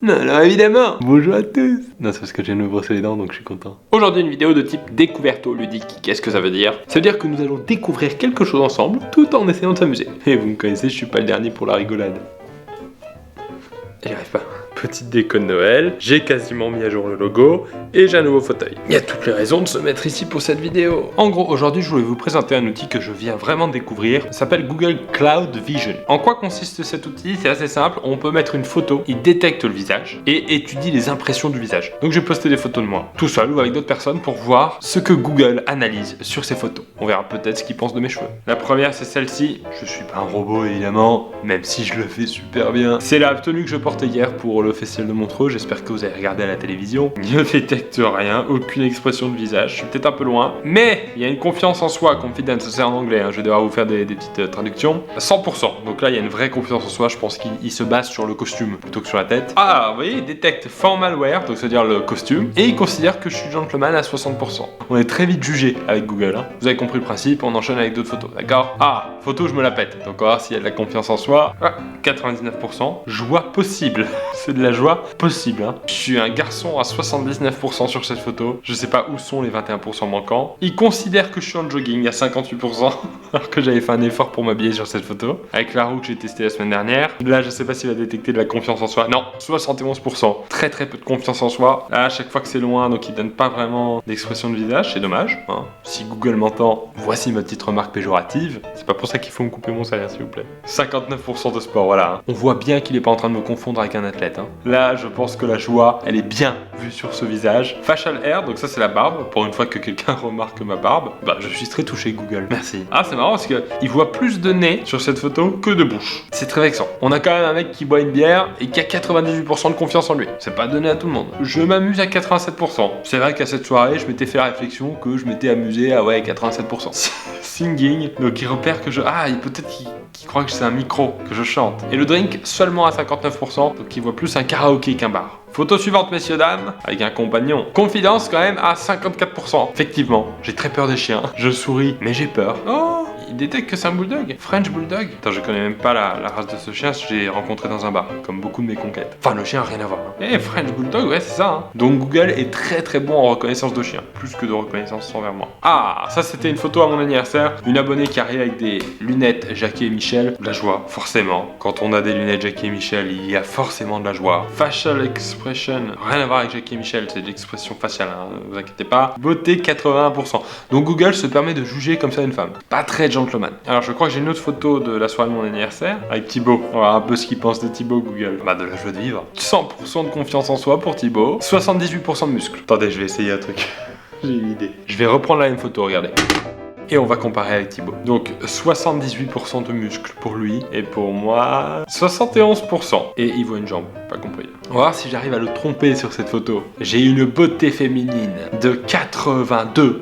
Non, alors évidemment. Bonjour à tous. Non, c'est parce que je viens de me brosser les dents, donc je suis content. Aujourd'hui, une vidéo de type découverto ludique. Qu'est-ce que ça veut dire? Ça veut dire que nous allons découvrir quelque chose ensemble, tout en essayant de s'amuser. Et vous me connaissez, je suis pas le dernier pour la rigolade. J'y arrive pas. Petite déco de Noël, j'ai quasiment mis à jour le logo et j'ai un nouveau fauteuil. Il y a toutes les raisons de se mettre ici pour cette vidéo. En gros, aujourd'hui, je voulais vous présenter un outil que je viens vraiment de découvrir. Ça s'appelle Google Cloud Vision. En quoi consiste cet outil? C'est assez simple. On peut mettre une photo, il détecte le visage et étudie les impressions du visage. Donc j'ai posté des photos de moi, tout seul ou avec d'autres personnes pour voir ce que Google analyse sur ces photos. On verra peut-être ce qu'il pense de mes cheveux. La première, c'est celle-ci. Je suis pas un robot évidemment, même si je le fais super bien. C'est la tenue que je portais hier pour le festival de Montreux, j'espère que vous avez regardé à la télévision. Il ne détecte rien, aucune expression de visage, je suis peut-être un peu loin, mais il y a une confiance en soi, confidence, c'est en anglais, hein. Je vais devoir vous faire des petites traductions. 100%, donc là il y a une vraie confiance en soi, je pense qu'il se base sur le costume plutôt que sur la tête. Ah, vous voyez, il détecte formal wear, donc c'est-à-dire le costume, et il considère que je suis gentleman à 60%. On est très vite jugé avec Google, hein. Vous avez compris le principe, on enchaîne avec d'autres photos, d'accord? Ah, photo, je me la pète, donc on va voir s'il y a de la confiance en soi. Ah, 99%, joie possible, c'est de la joie possible, hein. Je suis un garçon à 79% sur cette photo. Je sais pas où sont les 21% manquants. Il considère que je suis en jogging à 58%, alors que j'avais fait un effort pour m'habiller sur cette photo. Avec la roue que j'ai testée la semaine dernière. Là, je sais pas s'il va détecter de la confiance en soi. Non, 71%. Très très peu de confiance en soi. Là, à chaque fois que c'est loin, donc il donne pas vraiment d'expression de visage. C'est dommage, hein. Si Google m'entend, voici ma petite remarque péjorative. C'est pas pour ça qu'il faut me couper mon salaire, s'il vous plaît. 59% de sport, voilà, hein. On voit bien qu'il est pas en train de me confondre avec un athlète, hein. Là, je pense que la joie, elle est bien vue sur ce visage. Facial hair, donc ça c'est la barbe. Pour une fois que quelqu'un remarque ma barbe, bah je suis très touché Google. Merci. Ah, c'est marrant parce que il voit plus de nez sur cette photo que de bouche. C'est très vexant. On a quand même un mec qui boit une bière et qui a 98% de confiance en lui. C'est pas donné à tout le monde. Je m'amuse à 87%. C'est vrai qu'à cette soirée, je m'étais fait la réflexion que je m'étais amusé à 87%. Singing, donc il repère que je... Ah, peut-être qu'il croit que c'est un micro, que je chante. Et le drink seulement à 59%, donc il voit plus un karaoké qu'un bar. Photo suivante, messieurs, dames, avec un compagnon. Confidence quand même à 54%. Effectivement, j'ai très peur des chiens. Je souris, mais j'ai peur. Oh, il détecte que c'est un bulldog. French bulldog. Attends, je connais même pas la race de ce chien, je l'ai rencontré dans un bar, comme beaucoup de mes conquêtes. Enfin, le chien a rien à voir, hein. Eh, French bulldog, ouais, c'est ça, hein. Donc Google est très très bon en reconnaissance de chien, plus que de reconnaissance envers moi. Ah, ça c'était une photo à mon anniversaire. Une abonnée qui arrive avec des lunettes Jackie et Michel. De la joie, forcément. Quand on a des lunettes Jackie et Michel, il y a forcément de la joie. Facial expression, rien à voir avec Jackie et Michel, c'est de l'expression faciale, hein, ne vous inquiétez pas. Beauté 81%. Donc Google se permet de juger comme ça une femme. Pas très gentleman. Alors je crois que j'ai une autre photo de la soirée de mon anniversaire avec Thibaut. On va voir un peu ce qu'il pense de Thibaut Google. Bah de la joie de vivre. 100% de confiance en soi pour Thibaut. 78% de muscles. Attendez, je vais essayer un truc. J'ai une idée. Je vais reprendre la même photo, regardez. Et on va comparer avec Thibaut. Donc 78% de muscles pour lui et pour moi 71%. Et il voit une jambe, pas compris. On va voir si j'arrive à le tromper sur cette photo. J'ai une beauté féminine de 82%.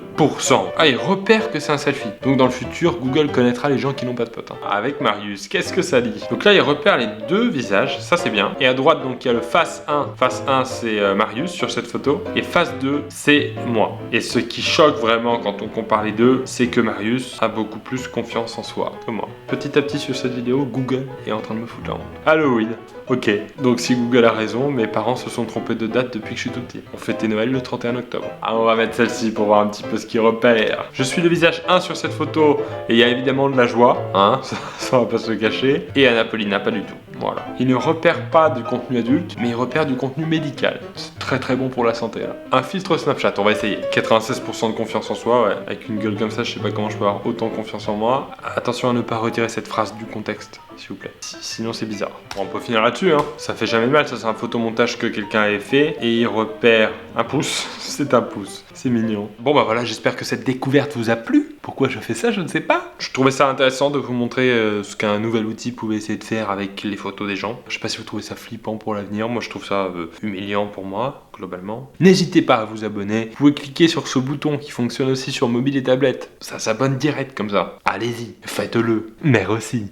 Ah, il repère que c'est un selfie. Donc dans le futur, Google connaîtra les gens qui n'ont pas de potes, hein. Avec Marius, qu'est-ce que ça dit? Donc là, il repère les deux visages, ça c'est bien. Et à droite, donc il y a le face 1. Face 1, c'est Marius sur cette photo. Et face 2, c'est moi. Et ce qui choque vraiment quand on compare les deux, c'est que Marius a beaucoup plus confiance en soi que moi. Petit à petit sur cette vidéo, Google est en train de me foutre la honte. Halloween. Ok, donc si Google a raison, mes parents se sont trompés de date depuis que je suis tout petit. On fêtait Noël le 31 octobre. Ah, on va mettre celle-ci pour voir un petit peu ce qu'il repère. Je suis le visage 1 sur cette photo et il y a évidemment de la joie, hein, ça on va pas se le cacher. Et Anapolina, pas du tout. Voilà. Il ne repère pas du contenu adulte, mais il repère du contenu médical. C'est très très bon pour la santé, là. Un filtre Snapchat, on va essayer. 96% de confiance en soi, ouais. Avec une gueule comme ça, je sais pas comment je peux avoir autant confiance en moi. Attention à ne pas retirer cette phrase du contexte, s'il vous plaît. Sinon c'est bizarre. Bon, on peut finir là-dessus, hein. Ça fait jamais mal, ça c'est un photomontage que quelqu'un avait fait. Et il repère un pouce. C'est un pouce. C'est mignon. Bon bah voilà, j'espère que cette découverte vous a plu. Pourquoi je fais ça, je ne sais pas. Je trouvais ça intéressant de vous montrer ce qu'un nouvel outil pouvait essayer de faire avec les photos des gens. Je sais pas si vous trouvez ça flippant pour l'avenir. Moi je trouve ça humiliant pour moi, globalement. N'hésitez pas à vous abonner. Vous pouvez cliquer sur ce bouton qui fonctionne aussi sur mobile et tablette. Ça s'abonne direct comme ça. Allez-y, faites-le. Merci.